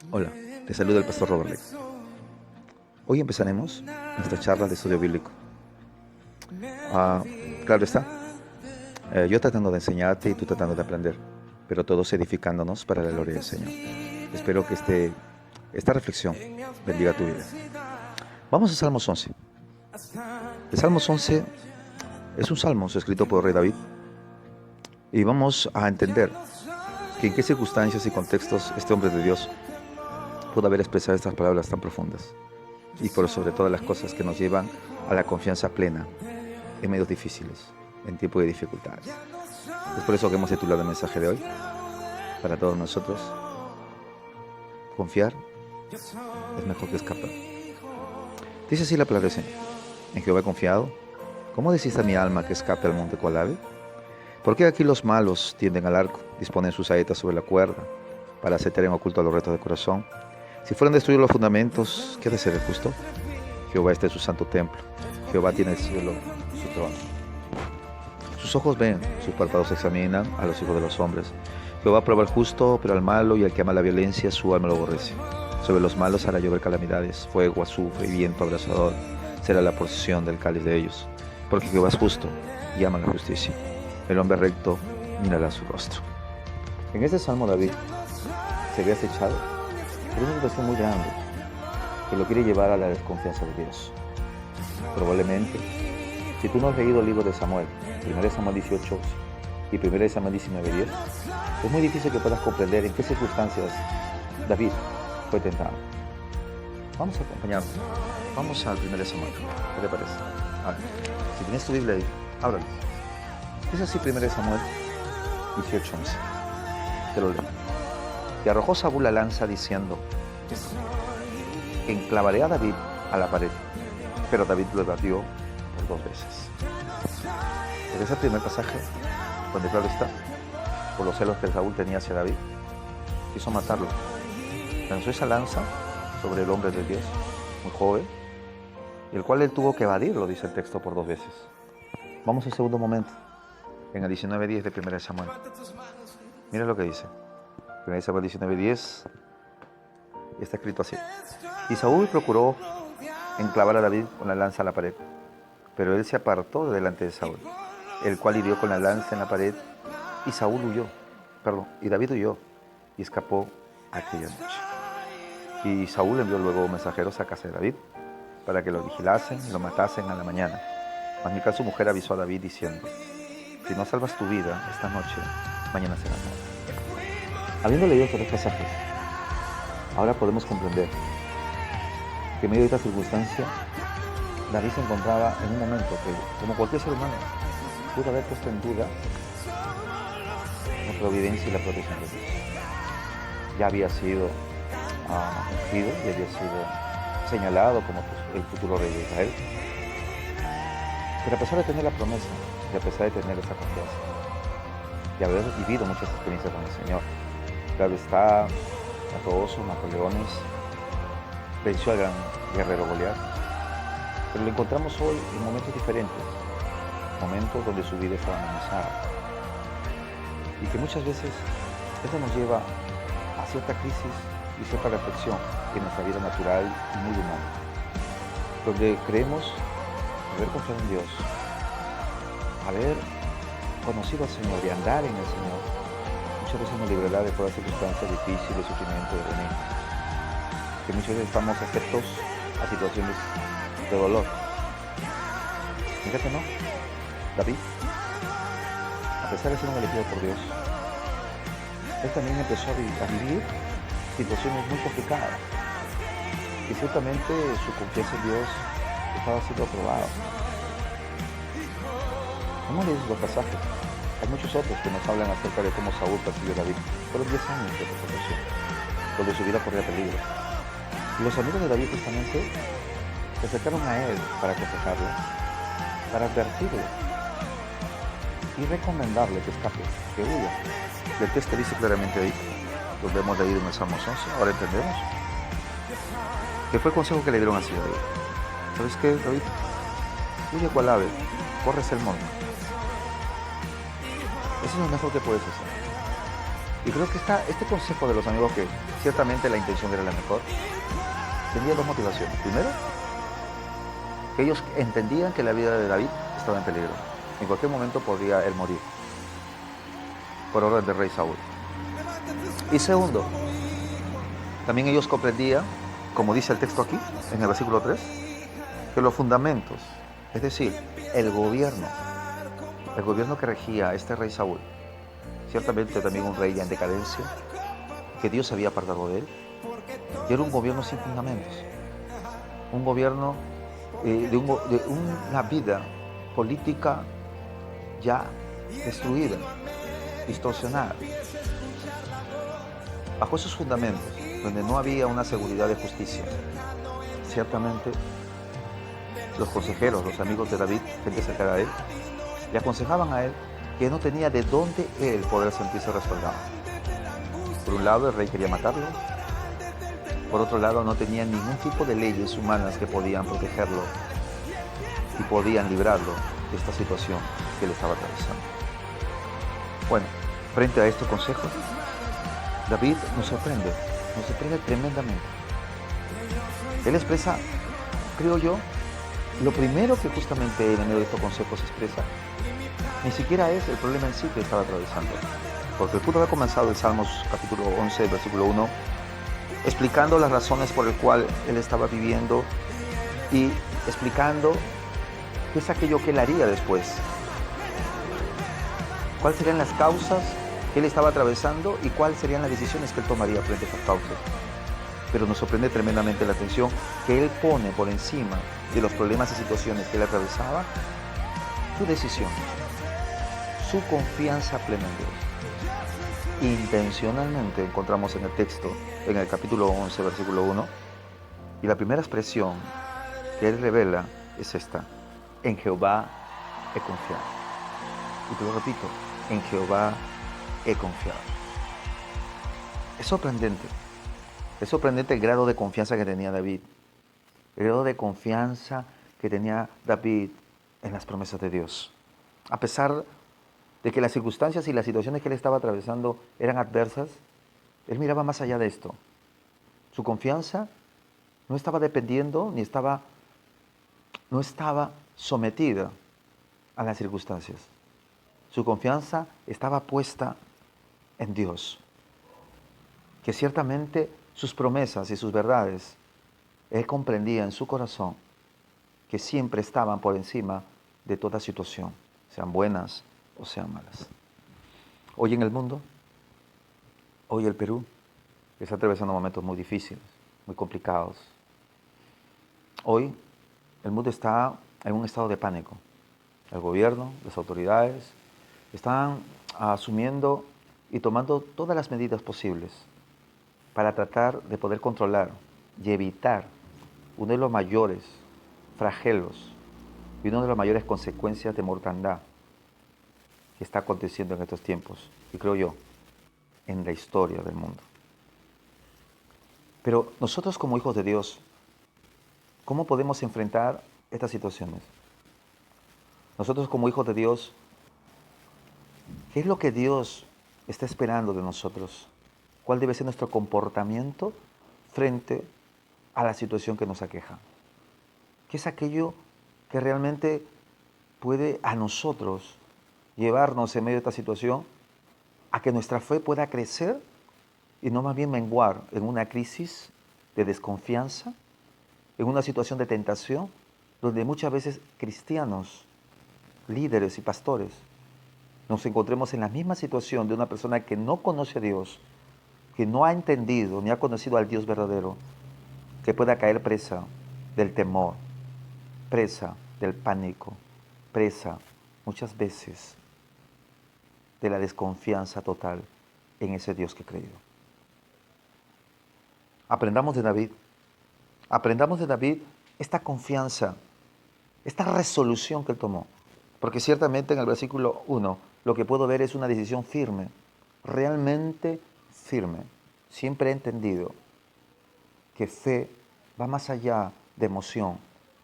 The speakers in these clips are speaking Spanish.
Hola, te saluda el pastor Robert Lex. Hoy empezaremos nuestra charla de estudio bíblico. Ah, claro está, yo tratando de enseñarte y tú tratando de aprender, pero todos edificándonos para la gloria del Señor. Espero que esta reflexión bendiga tu vida. Vamos a Salmos 11. El Salmos 11 es un salmo escrito por el rey David y vamos a entender que en qué circunstancias y contextos este hombre de Dios pudo haber expresado estas palabras tan profundas y por sobre todas las cosas que nos llevan a la confianza plena en medios difíciles, en tiempos de dificultades. Es por eso que hemos titulado el mensaje de hoy para todos nosotros: confiar es mejor que escapar. Dice así la palabra del Señor: en Jehová he confiado, ¿cómo decís a mi alma que escape al monte cual ave? ¿Por qué aquí los malos tienden al arco, disponen sus saetas sobre la cuerda, para asetar en oculto a los retos del corazón? Si fueran destruidos los fundamentos, ¿qué ha de ser el justo? Jehová está en su santo templo, Jehová tiene el cielo su trono. Sus ojos ven, sus párpados examinan a los hijos de los hombres. Jehová prueba al justo, pero al malo y al que ama la violencia, su alma lo aborrece. Sobre los malos hará llover calamidades, fuego, azufre y viento abrasador será la porción del cáliz de ellos. Porque Jehová es justo y ama la justicia. El hombre recto mirará su rostro. En este salmo David se ve acechado por una situación muy grande que lo quiere llevar a la desconfianza de Dios. Probablemente, si tú no has leído el libro de Samuel, 1 Samuel 18 y 1 Samuel 19:10, es muy difícil que puedas comprender en qué circunstancias David fue tentado. Vamos a acompañarnos. Vamos al 1 Samuel. ¿Qué te parece? Si tienes tu Biblia ahí, ábrala. Es así 1 Samuel 18:11. Te lo leo. Y arrojó Saúl la lanza diciendo: enclavaré a David a la pared. Pero David lo evadió por 2 veces. En ese primer pasaje, donde claro está, por los celos que Saúl tenía hacia David, quiso matarlo. Lanzó esa lanza sobre el hombre de Dios, muy joven, y el cual él tuvo que evadirlo, dice el texto, por 2 veces. Vamos al segundo momento, en el 19:10 de 1 Samuel. Mira lo que dice. 1 Samuel 19:10 está escrito así: y Saúl procuró enclavar a David con la lanza a la pared, pero él se apartó de delante de Saúl, el cual hirió con la lanza en la pared, y David huyó y escapó aquella noche. Y Saúl envió luego mensajeros a casa de David para que lo vigilasen y lo matasen a la mañana. Mas Mical, su mujer, avisó a David diciendo: si no salvas tu vida esta noche, mañana será muerta. Habiendo leído estos 2 pasajes, ahora podemos comprender que en medio de esta circunstancia David se encontraba en un momento que, como cualquier ser humano, pudo haber puesto en duda la providencia y la protección de Dios. Ya había sido ungido y había sido señalado como el futuro rey de Israel. Pero a pesar de tener la promesa y a pesar de tener esa confianza y haber vivido muchas experiencias con el Señor, claro está, mató osos, mató leones, venció al gran guerrero Goliat, pero lo encontramos hoy en momentos diferentes, momentos donde su vida está amenazada, y que muchas veces esto nos lleva a cierta crisis y cierta reflexión en nuestra vida natural y muy humana, donde creemos haber confiado en Dios, haber conocido al Señor y andar en el Señor, muchas veces nos librará de todas circunstancias difíciles, de sufrimiento, de veneno, que muchas veces estamos afectos a situaciones de dolor. Fíjate, ¿no? David, a pesar de ser un elegido por Dios, él también empezó a vivir situaciones muy complicadas, y ciertamente su confianza en Dios estaba siendo aprobada. Hemos leído los pasajes. Hay muchos otros que nos hablan acerca de cómo Saúl persiguió a David. Fueron 10 años de persecución, donde su vida corría peligro. Y los amigos de David justamente se acercaron a él para aconsejarlo, para advertirle y recomendarle que escape, que huya. Y el texto dice claramente ahí, donde hemos leído en el Salmo 11, ahora entendemos, que fue el consejo que le dieron así a David. ¿Sabes qué, David? Huye cual ave, corres el monte. Eso es lo mejor que puedes hacer. Y creo que este consejo de los amigos, que ciertamente la intención era la mejor, tenía dos motivaciones. Primero, que ellos entendían que la vida de David estaba en peligro. En cualquier momento podría él morir, por orden del rey Saúl. Y segundo, también ellos comprendían, como dice el texto aquí, en el versículo 3, que los fundamentos, es decir, el gobierno que regía a este rey Saúl, ciertamente también un rey ya en decadencia, que Dios se había apartado de él, y era un gobierno sin fundamentos, un gobierno de una vida política ya destruida, distorsionada. Bajo esos fundamentos, donde no había una seguridad de justicia, ciertamente los consejeros, los amigos de David, gente cercana a él, le aconsejaban a él que no tenía de dónde él poder sentirse respaldado. Por un lado, el rey quería matarlo. Por otro lado, no tenía ningún tipo de leyes humanas que podían protegerlo y podían librarlo de esta situación que él estaba atravesando. Bueno, frente a este consejo, David nos sorprende tremendamente. Él expresa, creo yo, lo primero que justamente en medio de estos consejos expresa, ni siquiera es el problema en sí que estaba atravesando. Porque él pudo haber comenzado el Salmos capítulo 11, versículo 1, explicando las razones por las cuales él estaba viviendo y explicando qué es aquello que él haría después. ¿Cuáles serían las causas que él estaba atravesando y cuáles serían las decisiones que él tomaría frente a esas causas? Pero nos sorprende tremendamente la atención que él pone por encima de los problemas y situaciones que él atravesaba, su decisión, su confianza plena en Dios. Intencionalmente encontramos en el texto, en el capítulo 11, versículo 1, y la primera expresión que él revela es esta: en Jehová he confiado. Y te lo repito, en Jehová he confiado. Es sorprendente el grado de confianza que tenía David, el grado de confianza que tenía David en las promesas de Dios. A pesar de que las circunstancias y las situaciones que él estaba atravesando eran adversas, él miraba más allá de esto. Su confianza no estaba dependiendo no estaba sometida a las circunstancias. Su confianza estaba puesta en Dios, que ciertamente sus promesas y sus verdades, él comprendía en su corazón que siempre estaban por encima de toda situación, sean buenas o sean malas. Hoy en el mundo, hoy el Perú está atravesando momentos muy difíciles, muy complicados. Hoy el mundo está en un estado de pánico. El gobierno, las autoridades, están asumiendo y tomando todas las medidas posibles para tratar de poder controlar y evitar uno de los mayores flagelos y una de las mayores consecuencias de mortandad que está aconteciendo en estos tiempos, y creo yo, en la historia del mundo. Pero nosotros como hijos de Dios, ¿cómo podemos enfrentar estas situaciones? Nosotros como hijos de Dios, ¿qué es lo que Dios está esperando de nosotros? ¿Cuál debe ser nuestro comportamiento frente a la situación que nos aqueja? ¿Qué es aquello que realmente puede a nosotros llevarnos en medio de esta situación a que nuestra fe pueda crecer y no más bien menguar en una crisis de desconfianza, en una situación de tentación, donde muchas veces cristianos, líderes y pastores nos encontremos en la misma situación de una persona que no conoce a Dios, que no ha entendido ni ha conocido al Dios verdadero, que pueda caer presa del temor, presa del pánico, presa muchas veces de la desconfianza total en ese Dios que he creído. Aprendamos de David esta confianza, esta resolución que él tomó. Porque ciertamente en el versículo 1 lo que puedo ver es una decisión firme, realmente firme. Siempre he entendido que fe va más allá de emoción,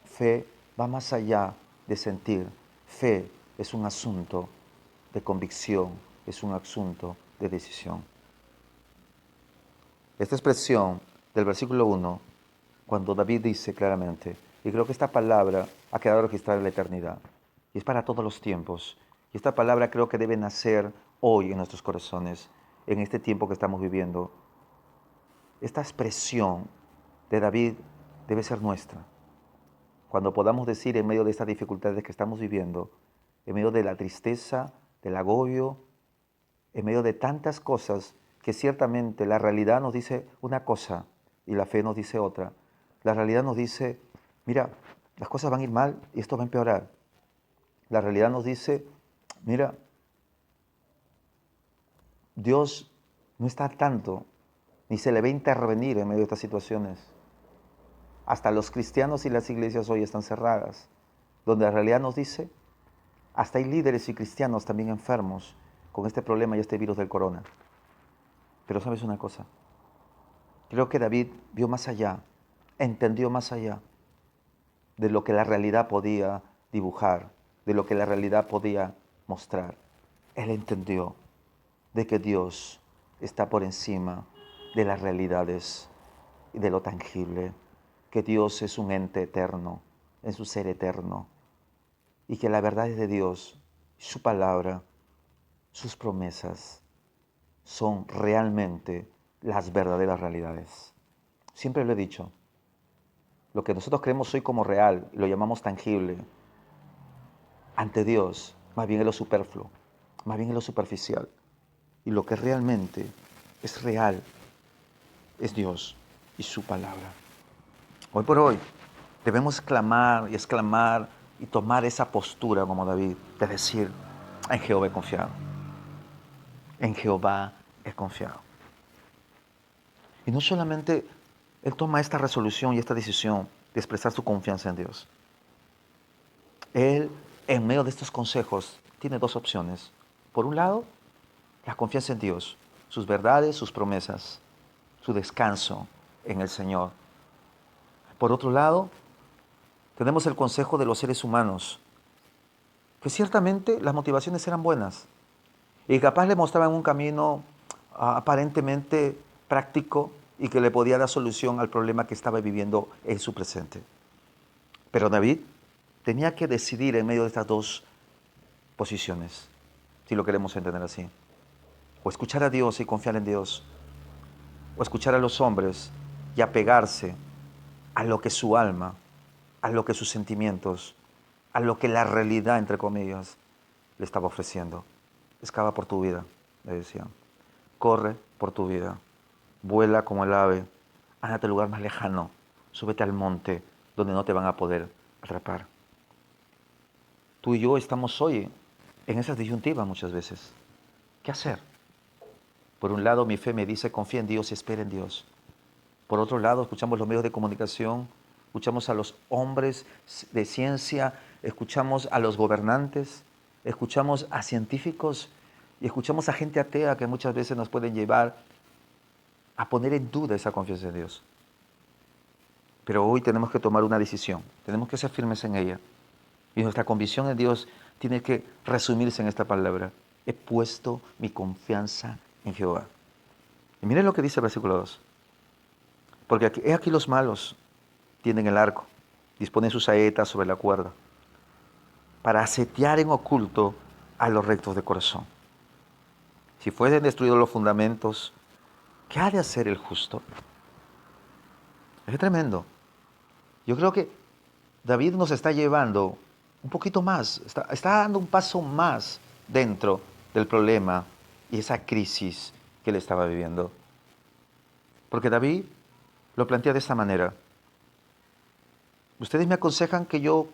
fe va más allá de sentir, fe es un asunto de convicción, es un asunto de decisión. Esta expresión del versículo 1, cuando David dice claramente, y creo que esta palabra ha quedado registrada en la eternidad, y es para todos los tiempos, y esta palabra creo que debe nacer hoy en nuestros corazones, en este tiempo que estamos viviendo. Esta expresión de David debe ser nuestra. Cuando podamos decir en medio de estas dificultades que estamos viviendo, en medio de la tristeza, del agobio, en medio de tantas cosas que ciertamente la realidad nos dice una cosa y la fe nos dice otra. La realidad nos dice, mira, las cosas van a ir mal y esto va a empeorar. La realidad nos dice, mira, Dios no está al tanto, ni se le va a intervenir en medio de estas situaciones. Hasta los cristianos y las iglesias hoy están cerradas, donde la realidad nos dice, hasta hay líderes y cristianos también enfermos con este problema y este virus del corona. Pero sabes una cosa, creo que David vio más allá, entendió más allá de lo que la realidad podía dibujar, de lo que la realidad podía mostrar. Él entendió de que Dios está por encima de las realidades y de lo tangible, que Dios es un ente eterno, en su ser eterno, y que la verdad es de Dios, su palabra, sus promesas, son realmente las verdaderas realidades. Siempre lo he dicho, lo que nosotros creemos hoy como real, y lo llamamos tangible, ante Dios, más bien es lo superfluo, más bien es lo superficial. Y lo que realmente es real es Dios y su palabra. Hoy por hoy debemos clamar y exclamar y tomar esa postura como David, de decir, en Jehová he confiado, en Jehová he confiado. Y no solamente él toma esta resolución y esta decisión de expresar su confianza en Dios. Él, en medio de estos consejos, tiene dos opciones. Por un lado, la confianza en Dios, sus verdades, sus promesas, su descanso en el Señor. Por otro lado, tenemos el consejo de los seres humanos, que ciertamente las motivaciones eran buenas y capaz le mostraban un camino aparentemente práctico y que le podía dar solución al problema que estaba viviendo en su presente. Pero David tenía que decidir en medio de estas dos posiciones, si lo queremos entender así. O escuchar a Dios y confiar en Dios, o escuchar a los hombres y apegarse a lo que su alma, a lo que sus sentimientos, a lo que la realidad, entre comillas, le estaba ofreciendo. Escapa por tu vida, le decían. Corre por tu vida. Vuela como el ave. Ándate al lugar más lejano. Súbete al monte donde no te van a poder atrapar. Tú y yo estamos hoy en esas disyuntivas muchas veces. ¿Qué hacer? Por un lado, mi fe me dice, confía en Dios y espera en Dios. Por otro lado, escuchamos los medios de comunicación, escuchamos a los hombres de ciencia, escuchamos a los gobernantes, escuchamos a científicos y escuchamos a gente atea que muchas veces nos pueden llevar a poner en duda esa confianza en Dios. Pero hoy tenemos que tomar una decisión, tenemos que ser firmes en ella. Y nuestra convicción en Dios tiene que resumirse en esta palabra. He puesto mi confianza en Jehová. Y miren lo que dice el versículo 2. Porque he aquí los malos tienden el arco, disponen sus saetas sobre la cuerda, para asetear en oculto a los rectos de corazón. Si fuesen destruidos los fundamentos, ¿qué ha de hacer el justo? Es tremendo. Yo creo que David nos está llevando un poquito más, está dando un paso más dentro del problema y esa crisis que él estaba viviendo. Porque David lo plantea de esta manera. Ustedes me aconsejan que yo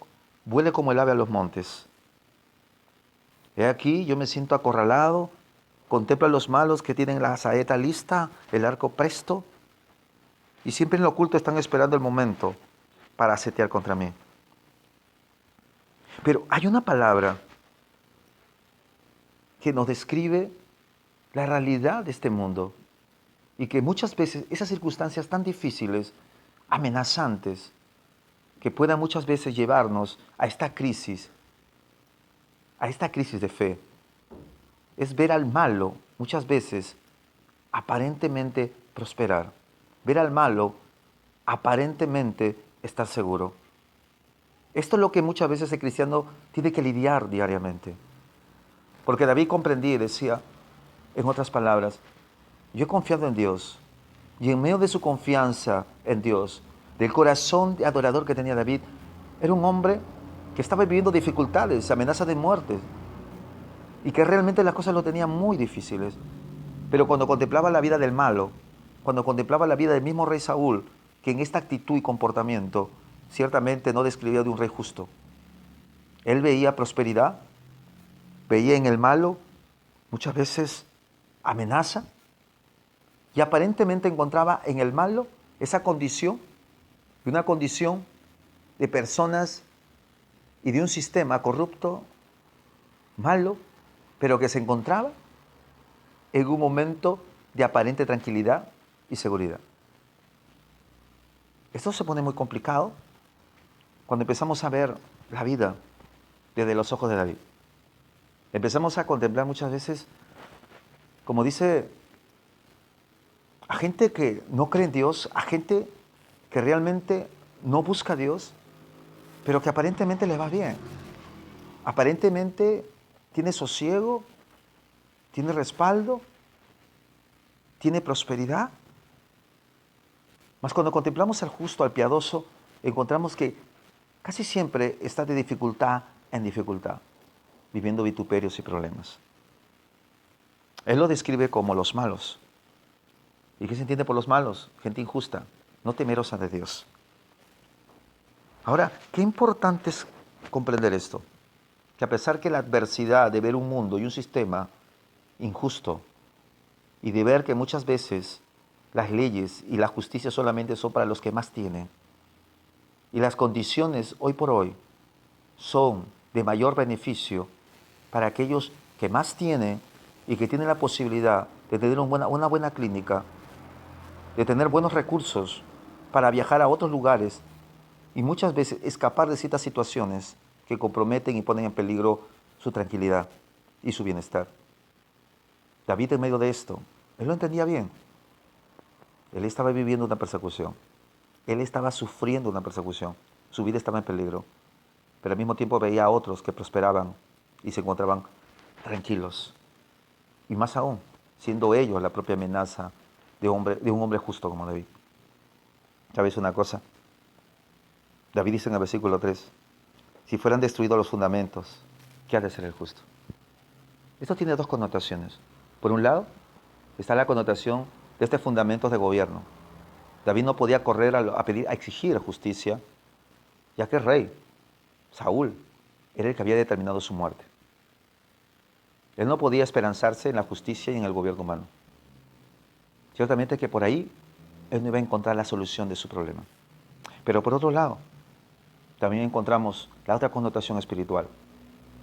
vuele como el ave a los montes. He aquí, yo me siento acorralado, contemplo a los malos que tienen la saeta lista, el arco presto, y siempre en lo oculto están esperando el momento para asetear contra mí. Pero hay una palabra que nos describe la realidad de este mundo y que muchas veces esas circunstancias tan difíciles, amenazantes, que puedan muchas veces llevarnos a esta crisis de fe, es ver al malo muchas veces aparentemente prosperar. Ver al malo aparentemente estar seguro. Esto es lo que muchas veces el cristiano tiene que lidiar diariamente. Porque David comprendía y decía, en otras palabras, yo he confiado en Dios. Y en medio de su confianza en Dios, del corazón de adorador que tenía David, era un hombre que estaba viviendo dificultades, amenazas de muerte. Y que realmente las cosas lo tenían muy difíciles. Pero cuando contemplaba la vida del malo, cuando contemplaba la vida del mismo rey Saúl, que en esta actitud y comportamiento ciertamente no describía de un rey justo. Él veía prosperidad, veía en el malo muchas veces amenaza y aparentemente encontraba en el malo esa condición, de una condición de personas y de un sistema corrupto, malo, pero que se encontraba en un momento de aparente tranquilidad y seguridad. Esto se pone muy complicado cuando empezamos a ver la vida desde los ojos de David. Empezamos a contemplar muchas veces, como dice, a gente que no cree en Dios, a gente que realmente no busca a Dios, pero que aparentemente le va bien. Aparentemente tiene sosiego, tiene respaldo, tiene prosperidad. Mas cuando contemplamos al justo, al piadoso, encontramos que casi siempre está de dificultad en dificultad, viviendo vituperios y problemas. Él lo describe como los malos. ¿Y qué se entiende por los malos? Gente injusta, no temerosa de Dios. Ahora, qué importante es comprender esto, que a pesar que la adversidad de ver un mundo y un sistema injusto y de ver que muchas veces las leyes y la justicia solamente son para los que más tienen y las condiciones hoy por hoy son de mayor beneficio para aquellos que más tienen y que tienen la posibilidad de tener una buena clínica, de tener buenos recursos para viajar a otros lugares y muchas veces escapar de ciertas situaciones que comprometen y ponen en peligro su tranquilidad y su bienestar. David en medio de esto, él lo entendía bien. Él estaba viviendo una persecución. Él estaba sufriendo una persecución. Su vida estaba en peligro. Pero al mismo tiempo veía a otros que prosperaban y se encontraban tranquilos. Y más aún, siendo ellos la propia amenaza de un hombre justo como David. ¿Sabes una cosa? David dice en el versículo 3, si fueran destruidos los fundamentos, ¿qué ha de ser el justo? Esto tiene dos connotaciones. Por un lado, está la connotación de este fundamento de gobierno. David no podía correr a pedir, a exigir justicia, ya que el rey, Saúl, era el que había determinado su muerte. Él no podía esperanzarse en la justicia y en el gobierno humano. Ciertamente que por ahí él no iba a encontrar la solución de su problema. Pero por otro lado, también encontramos la otra connotación espiritual.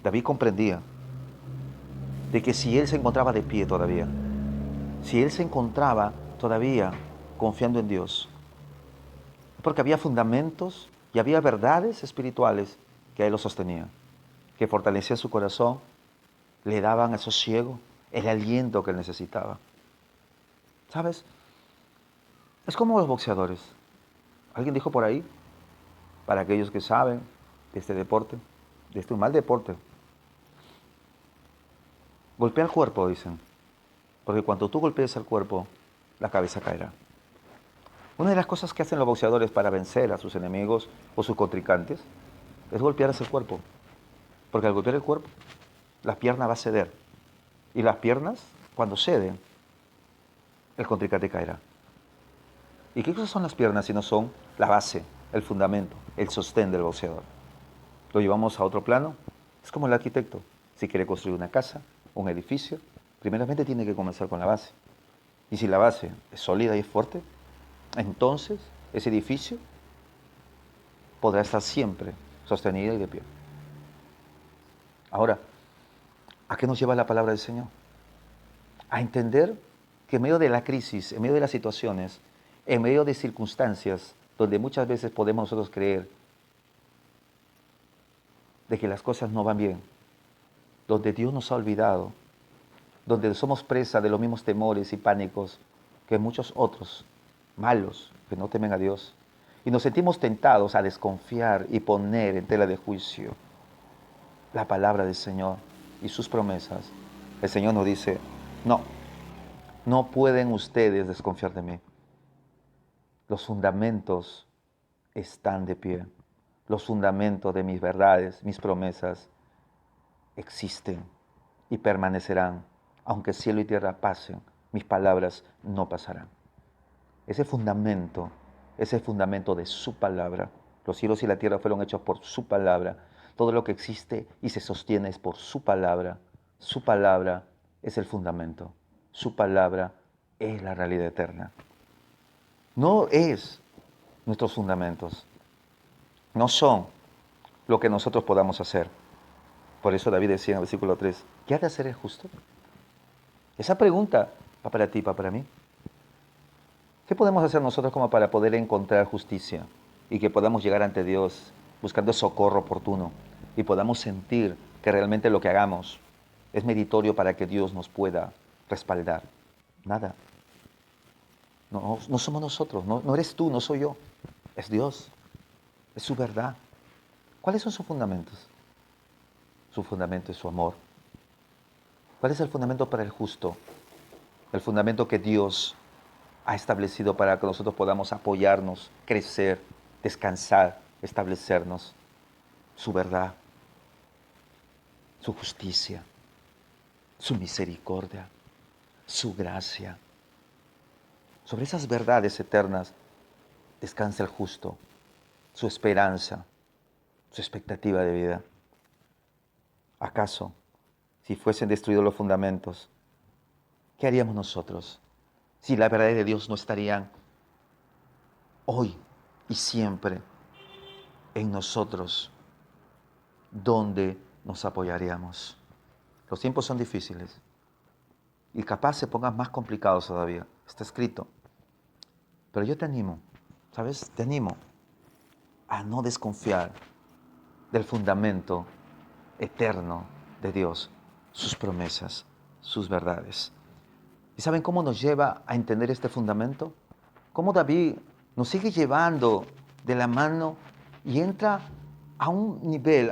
David comprendía de que si él se encontraba de pie todavía, si él se encontraba todavía confiando en Dios, porque había fundamentos y había verdades espirituales que a él lo sostenían, que fortalecían su corazón, le daban el sosiego, el aliento que él necesitaba. ¿Sabes? Es como los boxeadores. Alguien dijo por ahí, para aquellos que saben de este deporte, de este mal deporte, golpea el cuerpo, dicen, porque cuando tú golpees el cuerpo, la cabeza caerá. Una de las cosas que hacen los boxeadores para vencer a sus enemigos o sus contrincantes es golpearse el cuerpo, porque al golpear el cuerpo, la pierna va a ceder, y las piernas, cuando ceden, el contrincante caerá. ¿Y qué cosas son las piernas si no son la base, el fundamento, el sostén del boxeador? Lo llevamos a otro plano. Es como el arquitecto. Si quiere construir una casa, un edificio, primeramente tiene que comenzar con la base. Y si la base es sólida y es fuerte, entonces ese edificio podrá estar siempre sostenido y de pie. Ahora, ¿a qué nos lleva la palabra del Señor? A entender que en medio de la crisis, en medio de las situaciones, en medio de circunstancias donde muchas veces podemos nosotros creer de que las cosas no van bien, donde Dios nos ha olvidado, donde somos presa de los mismos temores y pánicos que muchos otros malos que no temen a Dios. Y nos sentimos tentados a desconfiar y poner en tela de juicio la palabra del Señor y sus promesas. El Señor nos dice, no, no pueden ustedes desconfiar de mí. Los fundamentos están de pie. Los fundamentos de mis verdades, mis promesas, existen y permanecerán. Aunque cielo y tierra pasen, mis palabras no pasarán. Ese fundamento de su palabra. Los cielos y la tierra fueron hechos por su palabra. Todo lo que existe y se sostiene es por su palabra. Su palabra es el fundamento. Su palabra es la realidad eterna. No es nuestros fundamentos. No son lo que nosotros podamos hacer. Por eso David decía en el versículo 3, ¿qué ha de hacer el justo? Esa pregunta va para ti, va para mí. ¿Qué podemos hacer nosotros como para poder encontrar justicia y que podamos llegar ante Dios buscando socorro oportuno y podamos sentir que realmente lo que hagamos es meritorio para que Dios nos pueda respaldar? Nada. No somos nosotros, no eres tú, no soy yo. Es Dios, es su verdad. ¿Cuáles son sus fundamentos? Su fundamento es su amor. ¿Cuál es el fundamento para el justo? El fundamento que Dios ha establecido para que nosotros podamos apoyarnos, crecer, descansar, establecernos. Su verdad, su justicia, su misericordia, su gracia. Sobre esas verdades eternas descansa el justo, su esperanza, su expectativa de vida. ¿Acaso, si fuesen destruidos los fundamentos, qué haríamos nosotros? Si la verdad de Dios no estarían hoy y siempre en nosotros, ¿dónde nos apoyaríamos? Los tiempos son difíciles y capaz se pongan más complicados todavía. Está escrito. Pero yo te animo, ¿sabes? Te animo a no desconfiar del fundamento eterno de Dios, sus promesas, sus verdades. ¿Y saben cómo nos lleva a entender este fundamento? Cómo David nos sigue llevando de la mano y entra a un nivel,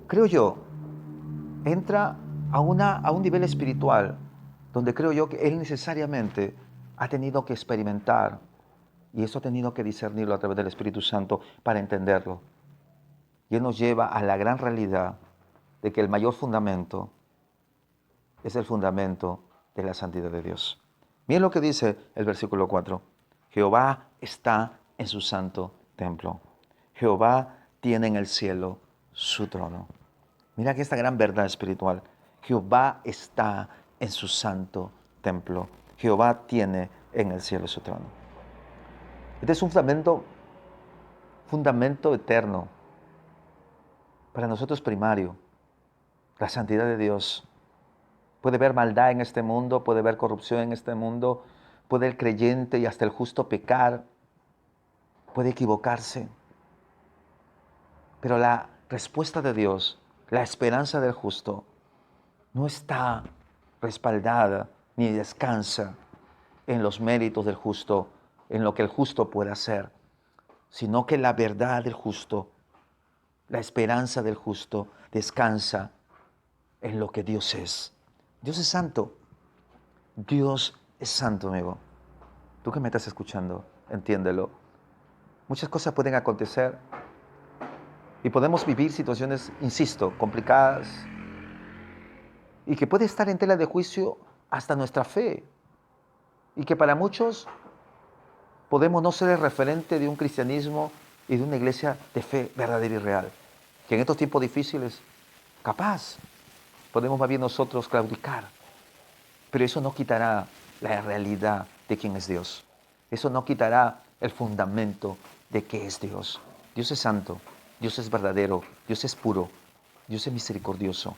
creo yo, entra a un nivel espiritual donde creo yo que él necesariamente ha tenido que experimentar y eso ha tenido que discernirlo a través del Espíritu Santo para entenderlo. Y él nos lleva a la gran realidad de que el mayor fundamento es el fundamento de la santidad de Dios. Miren lo que dice el versículo 4. Jehová está en su santo templo. Jehová tiene en el cielo su trono. Mira que esta gran verdad espiritual. Jehová está en su santo templo. Jehová tiene en el cielo su trono. Este es un fundamento eterno. Para nosotros primario. La santidad de Dios. Puede haber maldad en este mundo, puede haber corrupción en este mundo, puede el creyente y hasta el justo pecar, puede equivocarse. Pero la respuesta de Dios, la esperanza del justo, no está respaldada ni descansa en los méritos del justo, en lo que el justo puede hacer, sino que la verdad del justo, la esperanza del justo, descansa en lo que Dios es. Dios es santo. Dios es santo, amigo. Tú que me estás escuchando, entiéndelo. Muchas cosas pueden acontecer y podemos vivir situaciones, insisto, complicadas y que puede estar en tela de juicio hasta nuestra fe y que para muchos podemos no ser el referente de un cristianismo y de una iglesia de fe verdadera y real. Que en estos tiempos difíciles, capaz, podemos más bien nosotros claudicar. Pero eso no quitará la realidad de quién es Dios. Eso no quitará el fundamento de qué es Dios. Dios es santo, Dios es verdadero, Dios es puro, Dios es misericordioso.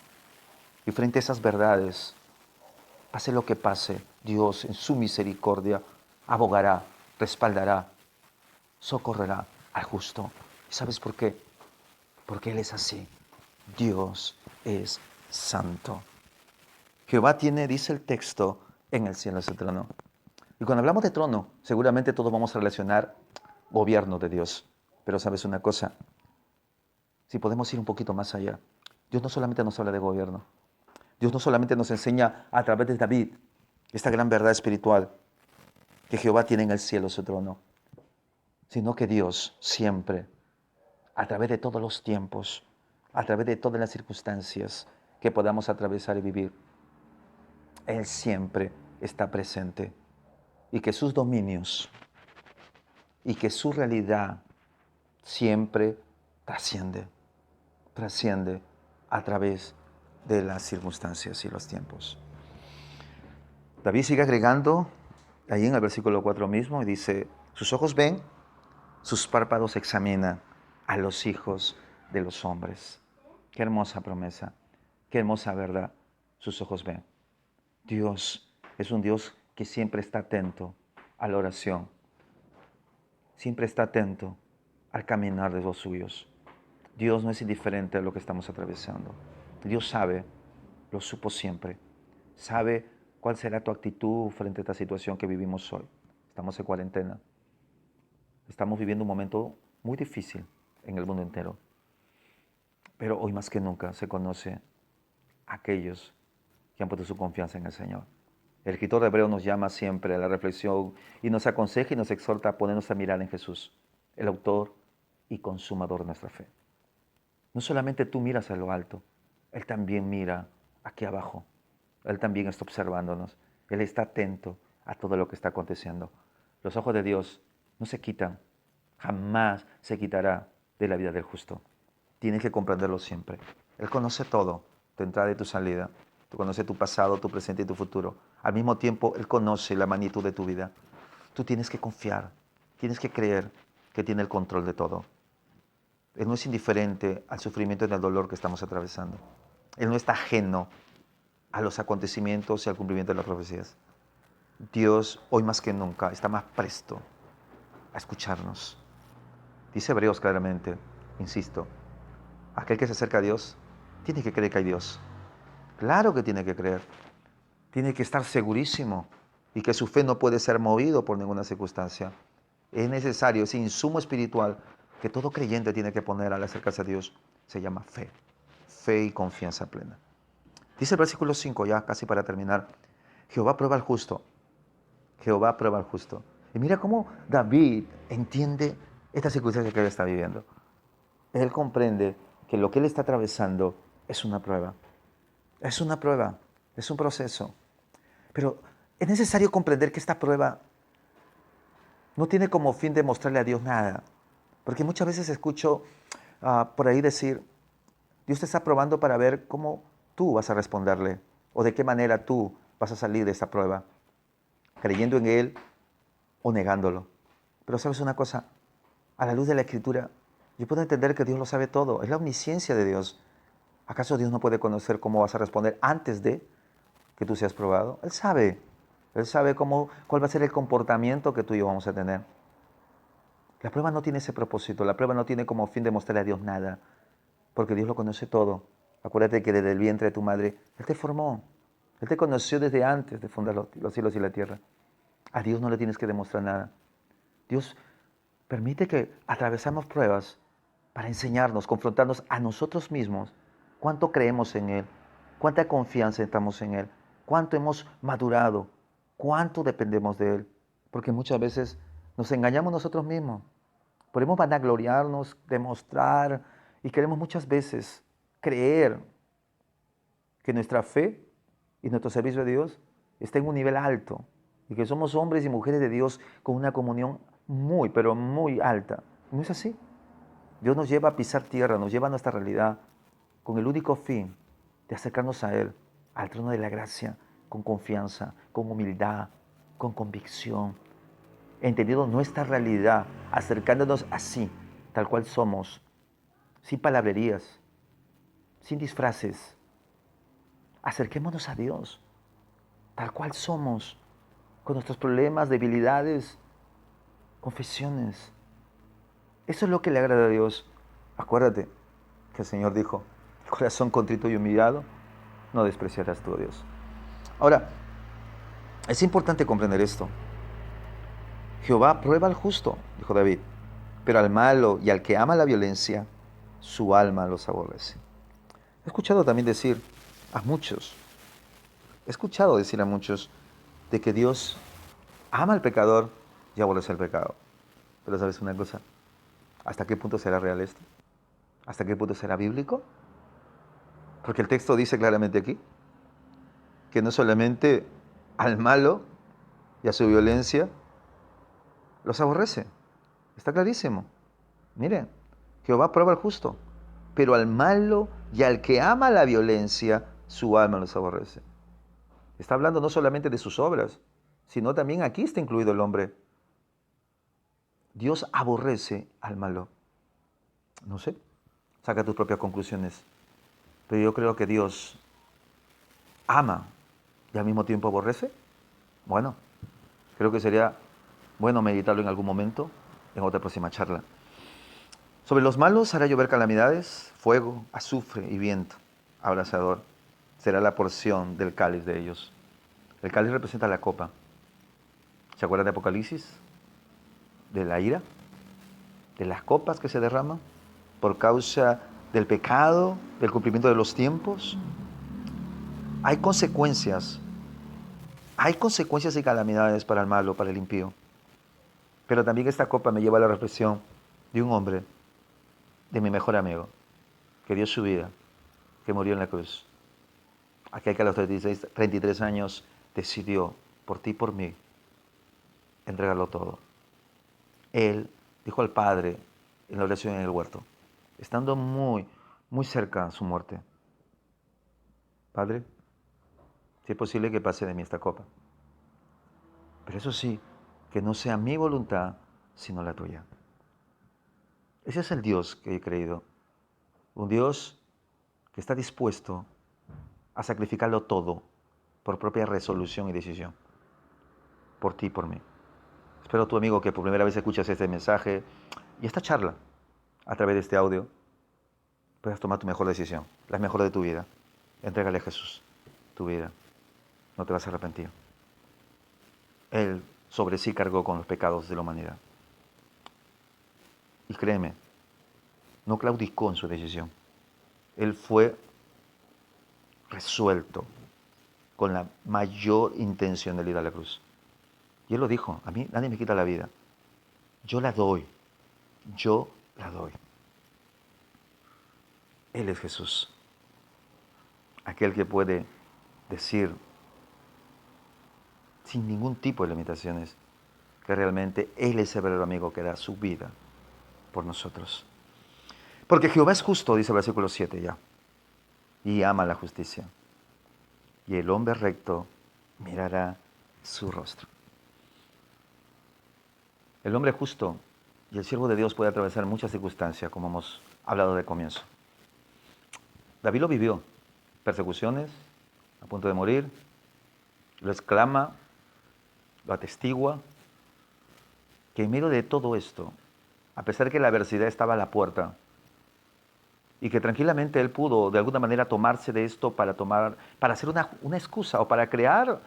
Y frente a esas verdades, pase lo que pase, Dios en su misericordia abogará, respaldará, socorrerá al justo. ¿Y sabes por qué? Porque Él es así. Dios es santo. Jehová tiene, dice el texto, en el cielo su trono. Y cuando hablamos de trono, seguramente todos vamos a relacionar gobierno de Dios. Pero ¿sabes una cosa? Si podemos ir un poquito más allá, Dios no solamente nos habla de gobierno, Dios no solamente nos enseña a través de David esta gran verdad espiritual, que Jehová tiene en el cielo su trono, sino que Dios siempre, a través de todos los tiempos, a través de todas las circunstancias que podamos atravesar y vivir, Él siempre está presente y que sus dominios y que su realidad siempre trasciende a través de las circunstancias y los tiempos. David sigue agregando ahí en el versículo 4 mismo y dice, sus ojos ven, sus párpados examinan a los hijos de los hombres. Qué hermosa promesa, qué hermosa verdad. Sus ojos ven. Dios es un Dios que siempre está atento a la oración, siempre está atento al caminar de los suyos. Dios no es indiferente a lo que estamos atravesando. Dios sabe, lo supo siempre, sabe cuál será tu actitud frente a esta situación que vivimos hoy. Estamos en cuarentena, estamos viviendo un momento muy difícil en el mundo entero, pero hoy más que nunca se conoce a aquellos que han puesto su confianza en el Señor. El escritor de Hebreos nos llama siempre a la reflexión y nos aconseja y nos exhorta a poner nuestra mirada en Jesús, el autor y consumador de nuestra fe. No solamente tú miras a lo alto, Él también mira aquí abajo. Él también está observándonos. Él está atento a todo lo que está aconteciendo. Los ojos de Dios no se quitan, jamás se quitará de la vida del justo. Tienes que comprenderlo siempre. Él conoce todo, tu entrada y tu salida. Tú conoces tu pasado, tu presente y tu futuro. Al mismo tiempo, Él conoce la magnitud de tu vida. Tú tienes que confiar, tienes que creer que tiene el control de todo. Él no es indiferente al sufrimiento y al dolor que estamos atravesando. Él no está ajeno a los acontecimientos y al cumplimiento de las profecías. Dios, hoy más que nunca, está más presto a escucharnos. Dice Hebreos claramente, insisto, aquel que se acerca a Dios tiene que creer que hay Dios. Claro que tiene que creer. Tiene que estar segurísimo y que su fe no puede ser movido por ninguna circunstancia. Es necesario ese insumo espiritual que todo creyente tiene que poner al acercarse a Dios. Se llama fe. Fe y confianza plena. Dice el versículo 5, ya casi para terminar, Jehová prueba al justo. Jehová prueba al justo. Y mira cómo David entiende esta circunstancia que él está viviendo. Él comprende que lo que él está atravesando es una prueba. Es una prueba, es un proceso. Pero es necesario comprender que esta prueba no tiene como fin demostrarle a Dios nada. Porque muchas veces escucho por ahí decir, Dios te está probando para ver cómo tú vas a responderle o de qué manera tú vas a salir de esta prueba, creyendo en Él o negándolo. Pero sabes una cosa, a la luz de la Escritura, yo puedo entender que Dios lo sabe todo, es la omnisciencia de Dios. ¿Acaso Dios no puede conocer cómo vas a responder antes de que tú seas probado? Él sabe cuál va a ser el comportamiento que tú y yo vamos a tener. La prueba no tiene ese propósito, la prueba no tiene como fin demostrarle a Dios nada, porque Dios lo conoce todo. Acuérdate que desde el vientre de tu madre, Él te formó, Él te conoció desde antes de fundar los cielos y la tierra. A Dios no le tienes que demostrar nada. Dios permite que atravesamos pruebas para enseñarnos, confrontarnos a nosotros mismos, cuánto creemos en Él, cuánta confianza estamos en Él, cuánto hemos madurado, cuánto dependemos de Él, porque muchas veces nos engañamos nosotros mismos. Podemos vanagloriarnos, demostrar y queremos muchas veces creer que nuestra fe y nuestro servicio a Dios está en un nivel alto y que somos hombres y mujeres de Dios con una comunión muy, pero muy alta. No es así. Dios nos lleva a pisar tierra, nos lleva a nuestra realidad con el único fin de acercarnos a Él, al trono de la gracia, con confianza, con humildad, con convicción, entendiendo nuestra realidad, acercándonos así, tal cual somos, sin palabrerías, sin disfraces. Acerquémonos a Dios, tal cual somos, con nuestros problemas, debilidades, confesiones. Eso es lo que le agrada a Dios. Acuérdate que el Señor dijo, corazón contrito y humillado, no despreciarás tú a Dios. Ahora, es importante comprender esto. Jehová prueba al justo, dijo David, pero al malo y al que ama la violencia, su alma los aborrece. He escuchado también decir a muchos, he escuchado decir a muchos de que Dios ama al pecador y aborrece el pecado. Pero ¿sabes una cosa? ¿Hasta qué punto será real esto? ¿Hasta qué punto será bíblico? Porque el texto dice claramente aquí que no solamente al malo y a su violencia los aborrece. Está clarísimo. Miren, Jehová prueba al justo, pero al malo y al que ama la violencia, su alma los aborrece. Está hablando no solamente de sus obras, sino también aquí está incluido el hombre. Dios aborrece al malo. No sé, saca tus propias conclusiones. Pero yo creo que Dios ama y al mismo tiempo aborrece. Bueno, creo que sería bueno meditarlo en algún momento, en otra próxima charla. Sobre los malos hará llover calamidades, fuego, azufre y viento abrasador. Será la porción del cáliz de ellos. El cáliz representa la copa. ¿Se acuerdan de Apocalipsis? De la ira, de las copas que se derraman por causa del pecado, del cumplimiento de los tiempos. Hay consecuencias y calamidades para el malo, para el impío. Pero también esta copa me lleva a la reflexión de un hombre, de mi mejor amigo, que dio su vida, que murió en la cruz. Aquel que a los 33 años decidió, por ti y por mí, entregarlo todo. Él dijo al Padre en la oración en el huerto, estando muy cerca de su muerte: Padre, si es posible que pase de mí esta copa, pero eso sí, que no sea mi voluntad, sino la tuya. Ese es el Dios que he creído. Un Dios que está dispuesto a sacrificarlo todo por propia resolución y decisión. Por ti y por mí. Espero tu amigo que por primera vez escuchas este mensaje y esta charla a través de este audio puedas tomar tu mejor decisión, la mejor de tu vida. Entrégale a Jesús tu vida. No te vas a arrepentir. Él sobre sí cargó con los pecados de la humanidad. Y créeme, no claudicó en su decisión. Él fue resuelto con la mayor intencionalidad a la cruz. Y él lo dijo: a mí nadie me quita la vida. Yo la doy. Yo la doy. Él es Jesús. Aquel que puede decir sin ningún tipo de limitaciones que realmente Él es el verdadero amigo que da su vida por nosotros. Porque Jehová es justo, dice el versículo 7 ya, y ama la justicia. Y el hombre recto mirará su rostro. El hombre justo y el siervo de Dios puede atravesar muchas circunstancias, como hemos hablado de comienzo. David lo vivió. Persecuciones, a punto de morir, lo exclama, lo atestigua, que en medio de todo esto, a pesar de que la adversidad estaba a la puerta, y que tranquilamente él pudo de alguna manera tomarse de esto para hacer una excusa o para crear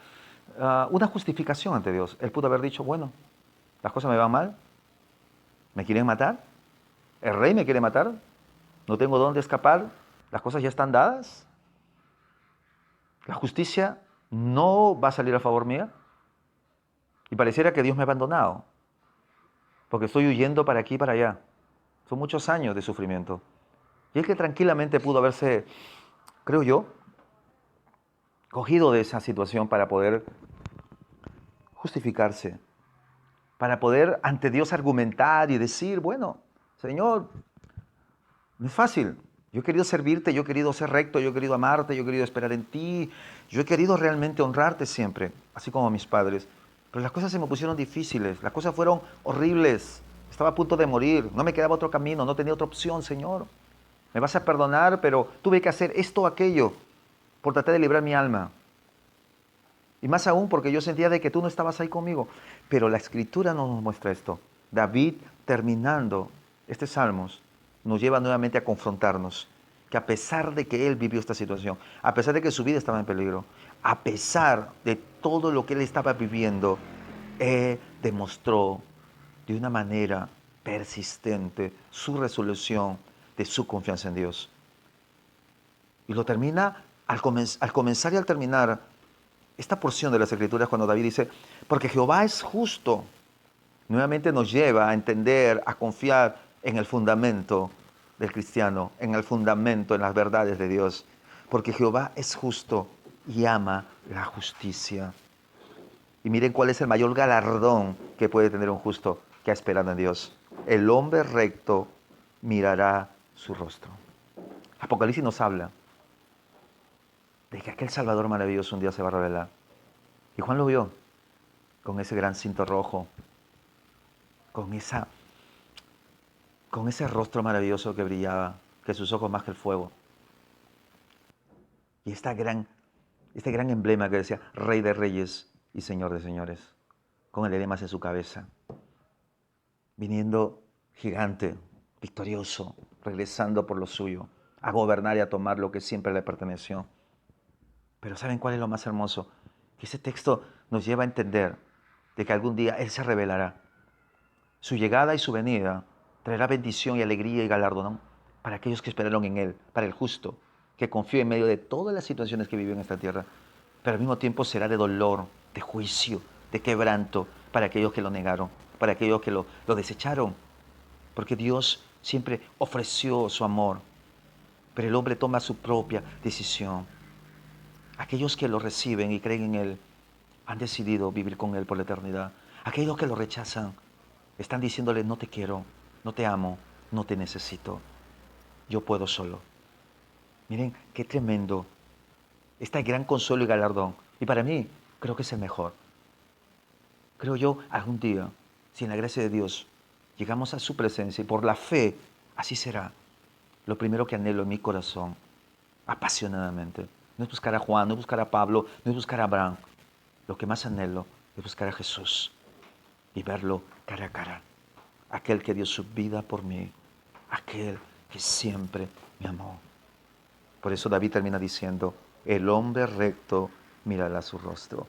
una justificación ante Dios. Él pudo haber dicho: bueno, las cosas me van mal, me quieren matar, el rey me quiere matar, no tengo dónde escapar, las cosas ya están dadas, la justicia no va a salir a favor mía, y pareciera que Dios me ha abandonado, porque estoy huyendo para aquí y para allá. Son muchos años de sufrimiento. Y él que tranquilamente pudo haberse, creo yo, cogido de esa situación para poder justificarse, para poder ante Dios argumentar y decir: bueno, Señor, no es fácil. Yo he querido servirte, yo he querido ser recto, yo he querido amarte, yo he querido esperar en ti, yo he querido realmente honrarte siempre, así como mis padres. Pero las cosas se me pusieron difíciles, las cosas fueron horribles. Estaba a punto de morir, no me quedaba otro camino, no tenía otra opción, Señor. Me vas a perdonar, pero tuve que hacer esto o aquello por tratar de librar mi alma. Y más aún porque yo sentía de que tú no estabas ahí conmigo. Pero la Escritura no nos muestra esto. David, terminando este Salmos, nos lleva nuevamente a confrontarnos que a pesar de que él vivió esta situación, a pesar de que su vida estaba en peligro, a pesar de todo lo que él estaba viviendo, demostró de una manera persistente su resolución de su confianza en Dios. Y lo termina al comenzar y al terminar esta porción de las Escrituras cuando David dice, porque Jehová es justo. Nuevamente nos lleva a entender, a confiar en el fundamento del cristiano, en el fundamento, en las verdades de Dios. Porque Jehová es justo y ama la justicia. Y miren cuál es el mayor galardón que puede tener un justo que ha esperado en Dios. El hombre recto mirará su rostro. Apocalipsis nos habla de que aquel Salvador maravilloso un día se va a revelar. Y Juan lo vio con ese gran cinto rojo, con ese rostro maravilloso que brillaba, que sus ojos más que el fuego. Y este gran emblema que decía Rey de Reyes y Señor de Señores, con el edemas en su cabeza, viniendo gigante, victorioso, regresando por lo suyo, a gobernar y a tomar lo que siempre le perteneció. Pero ¿saben cuál es lo más hermoso? Que ese texto nos lleva a entender de que algún día Él se revelará. Su llegada y su venida traerá bendición y alegría y galardón para aquellos que esperaron en Él, para el justo, que confió en medio de todas las situaciones que vivió en esta tierra. Pero al mismo tiempo será de dolor, de juicio, de quebranto para aquellos que lo negaron, para aquellos que lo desecharon. Porque Dios siempre ofreció su amor, pero el hombre toma su propia decisión. Aquellos que lo reciben y creen en Él han decidido vivir con Él por la eternidad. Aquellos que lo rechazan están diciéndole, no te quiero, no te amo, no te necesito. Yo puedo solo. Miren, qué tremendo. Este gran consuelo y galardón. Y para mí, creo que es el mejor. Creo yo, algún día, si en la gracia de Dios llegamos a su presencia y por la fe, así será. Lo primero que anhelo en mi corazón, apasionadamente, no es buscar a Juan, no es buscar a Pablo, no es buscar a Abraham. Lo que más anhelo es buscar a Jesús y verlo cara a cara. Aquel que dio su vida por mí, aquel que siempre me amó. Por eso David termina diciendo, el hombre recto mirará su rostro.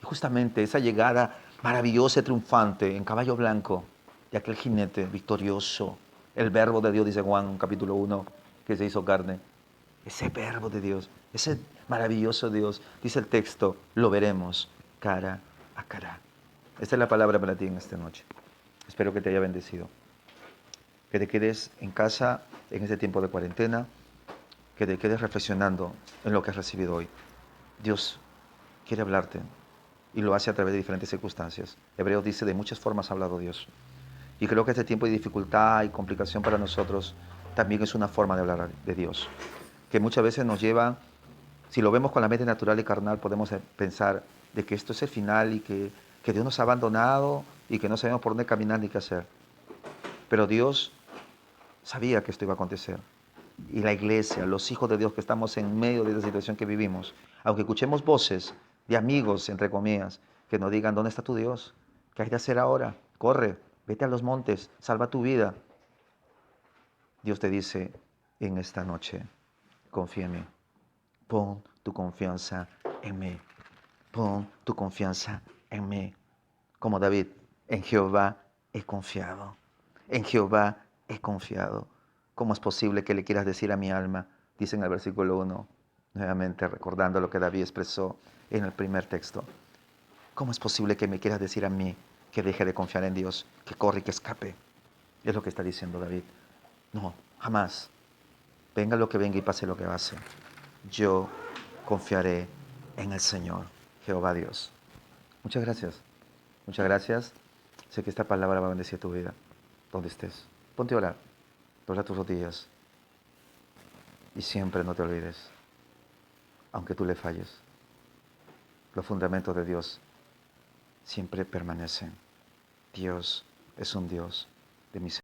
Y justamente esa llegada maravillosa y triunfante en caballo blanco de aquel jinete victorioso, el verbo de Dios, dice Juan capítulo 1, que se hizo carne. Ese verbo de Dios, ese maravilloso Dios, dice el texto, lo veremos cara a cara. Esta es la palabra para ti en esta noche. Espero que te haya bendecido. Que te quedes en casa en este tiempo de cuarentena, que te quedes reflexionando en lo que has recibido hoy. Dios quiere hablarte y lo hace a través de diferentes circunstancias. Hebreos dice, de muchas formas ha hablado Dios. Y creo que este tiempo de dificultad y complicación para nosotros también es una forma de hablar de Dios, que muchas veces nos lleva, si lo vemos con la mente natural y carnal, podemos pensar de que esto es el final y que Dios nos ha abandonado y que no sabemos por dónde caminar ni qué hacer. Pero Dios sabía que esto iba a acontecer. Y la iglesia, los hijos de Dios que estamos en medio de esta situación que vivimos, aunque escuchemos voces de amigos, entre comillas, que nos digan, ¿dónde está tu Dios? ¿Qué hay de hacer ahora? Corre, vete a los montes, salva tu vida. Dios te dice en esta noche, confía en mí. Pon tu confianza en mí. Pon tu confianza en mí. Como David, en Jehová he confiado. En Jehová he confiado. ¿Cómo es posible que le quieras decir a mi alma? Dice en el versículo 1, nuevamente recordando lo que David expresó en el primer texto. ¿Cómo es posible que me quieras decir a mí que deje de confiar en Dios, que corre y que escape? Es lo que está diciendo David. No, jamás. Venga lo que venga y pase lo que pase. Yo confiaré en el Señor, Jehová Dios. Muchas gracias. Muchas gracias. Sé que esta palabra va a bendecir tu vida, donde estés. Ponte a orar, dobla tus rodillas y siempre no te olvides, aunque tú le falles, los fundamentos de Dios siempre permanecen. Dios es un Dios de misericordia.